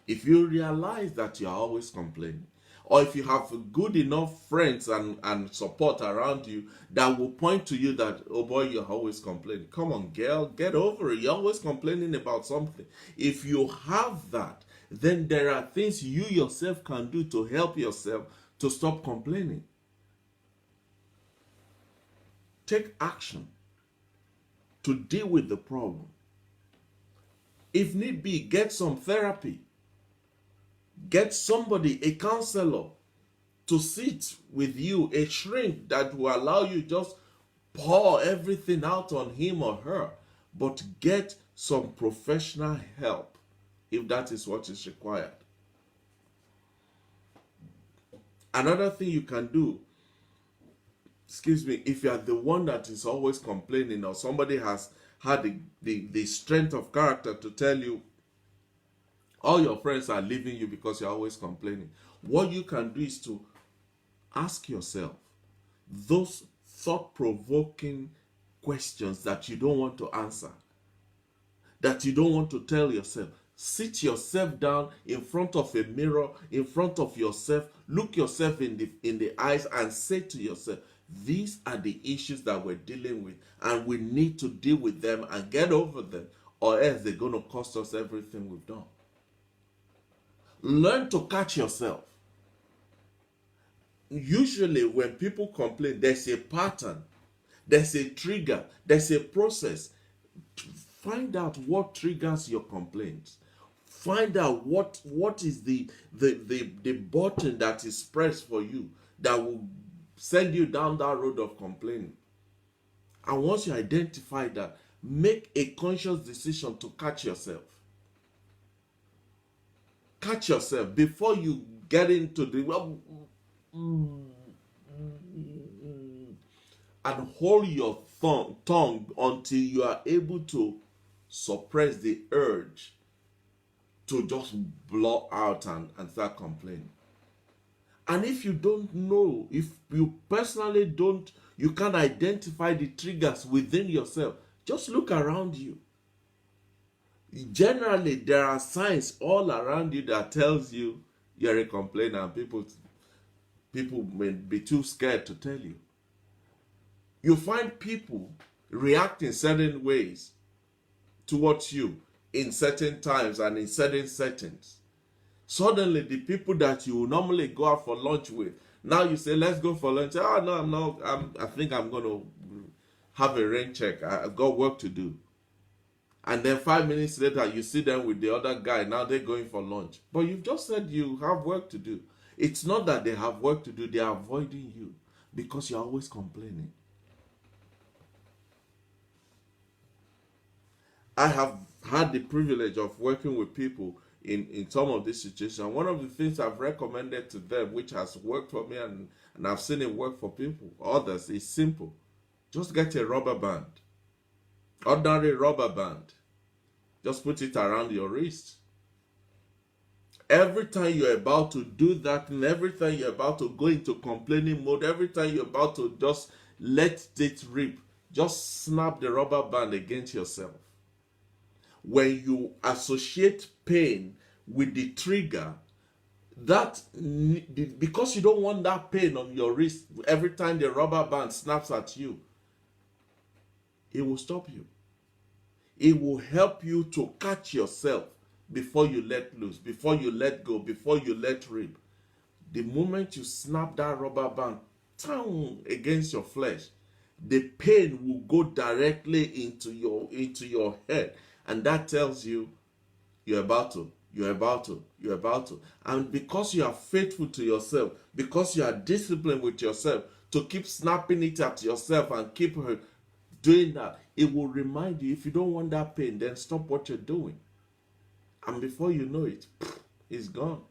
if you realize that you are always complaining, or if you have good enough friends and support around you that will point to you that, oh boy, you're always complaining. Come on, girl, get over it. You're always complaining about something. If you have that, then there are things you yourself can do to help yourself to stop complaining. Take action to deal with the problem. If need be, get some therapy. Get somebody, a counselor, to sit with you, a shrink that will allow you just pour everything out on him or her. But get some professional help if that is what is required. Another thing you can do, if you are the one that is always complaining, or somebody has had the strength of character to tell you all your friends are leaving you because you're always complaining, what you can do is to ask yourself those thought-provoking questions that you don't want to answer, that you don't want to tell yourself. Sit yourself down in front of a mirror, in front of yourself, look yourself in the eyes and say to yourself, these are the issues that we're dealing with, and we need to deal with them and get over them, or else they're going to cost us everything we've done. Learn to catch yourself. Usually when people complain, there's a pattern, there's a trigger, there's a process. Find out what triggers your complaints. Find out what is the button that is pressed for you that will send you down that road of complaining. And once you identify that, make a conscious decision to catch yourself. Catch yourself before you get into the and hold your tongue until you are able to suppress the urge to just blow out and start complaining. And if you don't know, if you personally don't, you can't identify the triggers within yourself, just look around you. Generally, there are signs all around you that tells you you're a complainer, and people may be too scared to tell you. You find people react in certain ways towards you in certain times and in certain settings. Suddenly, the people that you normally go out for lunch with, now you say, let's go for lunch. Oh, no, I'm not. I think I'm going to have a rain check. I've got work to do. And then 5 minutes later, you see them with the other guy. Now they're going for lunch. But you've just said you have work to do. It's not that they have work to do. They are avoiding you because you're always complaining. I have had the privilege of working with people in some of these situations. One of the things I've recommended to them, which has worked for me and I've seen it work for people, others, is simple. Just get a rubber band. Ordinary rubber band. Just put it around your wrist. Every time you're about to do that, and every time you're about to go into complaining mode, every time you're about to just let it rip, just snap the rubber band against yourself. When you associate pain with the trigger, that because you don't want that pain on your wrist every time the rubber band snaps at you, it will stop you. It will help you to catch yourself before you let loose, before you let go, before you let rip. The moment you snap that rubber band against your flesh, the pain will go directly into your head, and that tells you you're about to. And because you are faithful to yourself, because you are disciplined with yourself to keep snapping it at yourself and keep doing that, it will remind you, if you don't want that pain, then stop what you're doing. And before you know it, it's gone.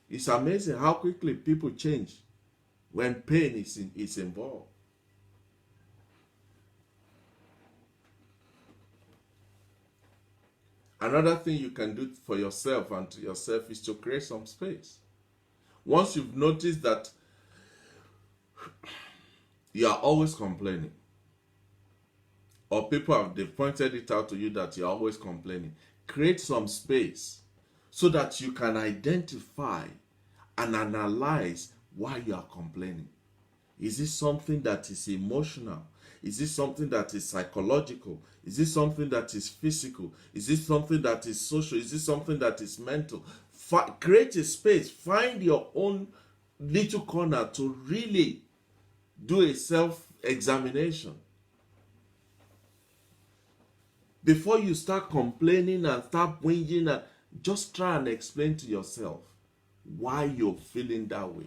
It's amazing how quickly people change when pain is involved. Another thing you can do for yourself and to yourself is to create some space. Once you've noticed that you are always complaining, or people they've pointed it out to you that you're always complaining, create some space so that you can identify and analyze why you are complaining. Is it something that is emotional? Is it something that is psychological? Is it something that is physical? Is it something that is social? Is it something that is mental? Create a space. Find your own little corner to really do a self-examination. Before you start complaining and start whinging, and just try and explain to yourself why you're feeling that way.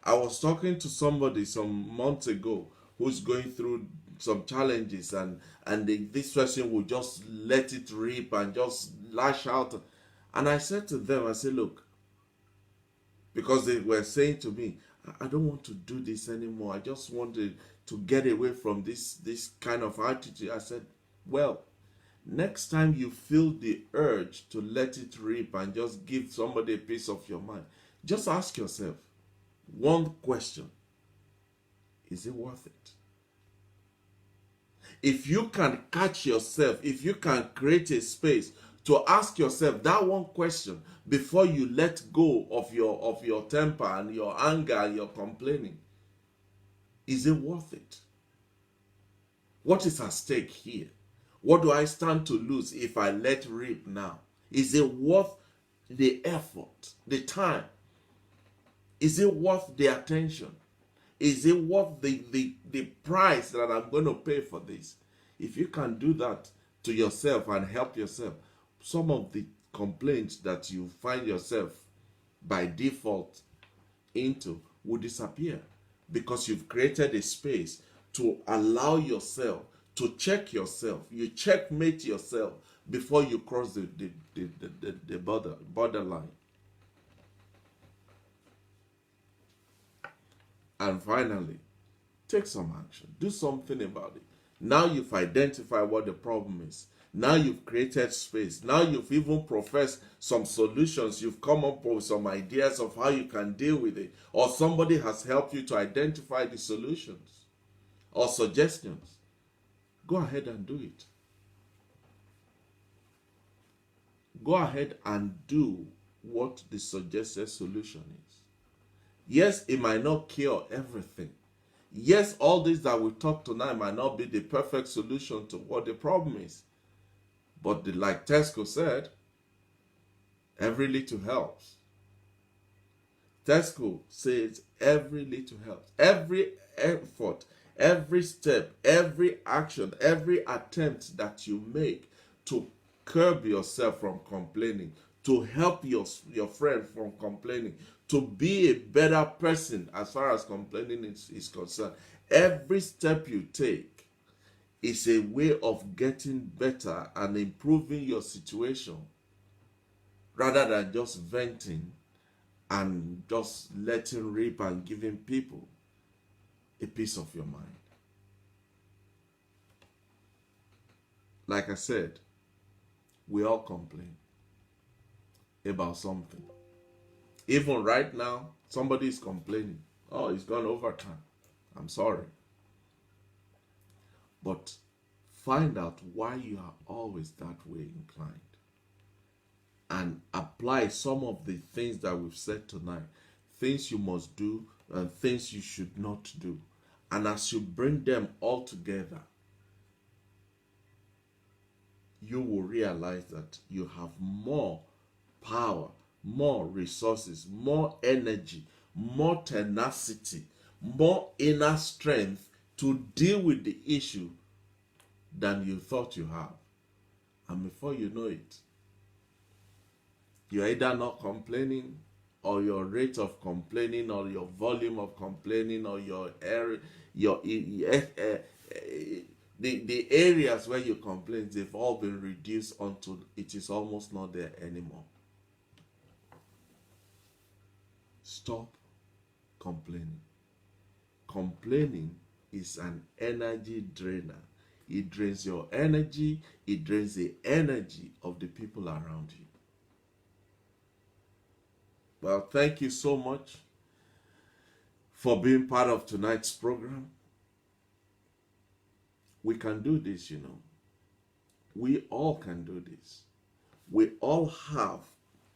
I was talking to somebody some months ago who's going through some challenges, and this person will just let it rip and just lash out. And I said to them, I said, look, because they were saying to me, I don't want to do this anymore. I just wanted to get away from this kind of attitude. I said, well, next time you feel the urge to let it rip and just give somebody a piece of your mind, just ask yourself one question: is it worth it? If you can catch yourself, if you can create a space to ask yourself that one question before you let go of your temper and your anger and your complaining, is it worth it? What is at stake here? What do I stand to lose if I let rip now? Is it worth the effort, the time? Is it worth the attention? Is it worth the price that I'm going to pay for this? If you can do that to yourself and help yourself, some of the complaints that you find yourself by default into will disappear, because you've created a space to allow yourself to check yourself. You checkmate yourself before you cross the borderline. And finally, take some action. Do something about it. Now you've identified what the problem is. Now you've created space. Now you've even professed some solutions. You've come up with some ideas of how you can deal with it. Or somebody has helped you to identify the solutions or suggestions. Go ahead and do it. Go ahead and do what the suggested solution is. Yes, it might not cure everything. Yes, all this that we talked tonight might not be the perfect solution to what the problem is. But like Tesco said, every little helps. Tesco says every little helps. Every effort, every step, every action, every attempt that you make to curb yourself from complaining, to help your friend from complaining, to be a better person as far as complaining is concerned, every step you take is a way of getting better and improving your situation, rather than just venting and just letting rip and giving people a piece of your mind. Like I said, we all complain about something. Even right now, somebody is complaining. Oh, it's gone overtime. I'm sorry. But find out why you are always that way inclined, and apply some of the things that we've said tonight. Things you must do and things you should not do. And as you bring them all together, you will realize that you have more power, more resources, more energy, more tenacity, more inner strength to deal with the issue than you thought you have. And before you know it, you're either not complaining, or your rate of complaining, or your volume of complaining, or the areas where you complain, they've all been reduced until it is almost not there anymore. Stop complaining. Complaining is an energy drainer. It drains your energy, it drains the energy of the people around you. Well, thank you so much for being part of tonight's program. We can do this, you know. We all can do this. We all have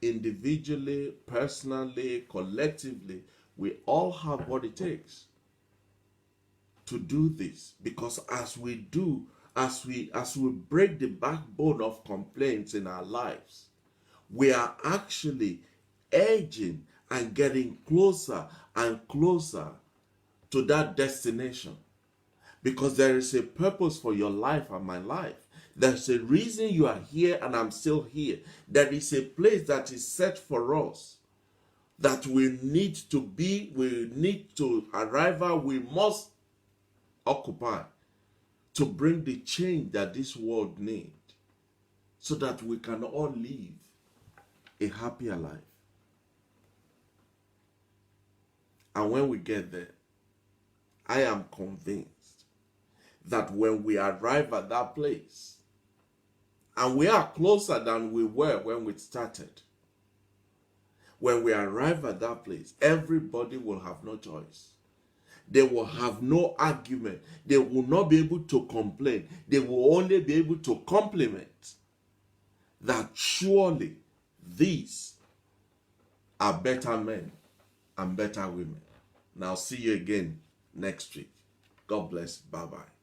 individually, personally, collectively, we all have what it takes to do this. Because as we do, as we break the backbone of complaints in our lives, we are actually edging and getting closer and closer to that destination. Because there is a purpose for your life and my life. There's a reason you are here and I'm still here. There is a place that is set for us that we need to be, we need to arrive at, we must occupy to bring the change that this world needs so that we can all live a happier life. And when we get there, I am convinced that when we arrive at that place, and we are closer than we were when we started, when we arrive at that place, everybody will have no choice. They will have no argument. They will not be able to complain. They will only be able to compliment that surely these are better men and better women. Now see you again next week. God bless. Bye-bye.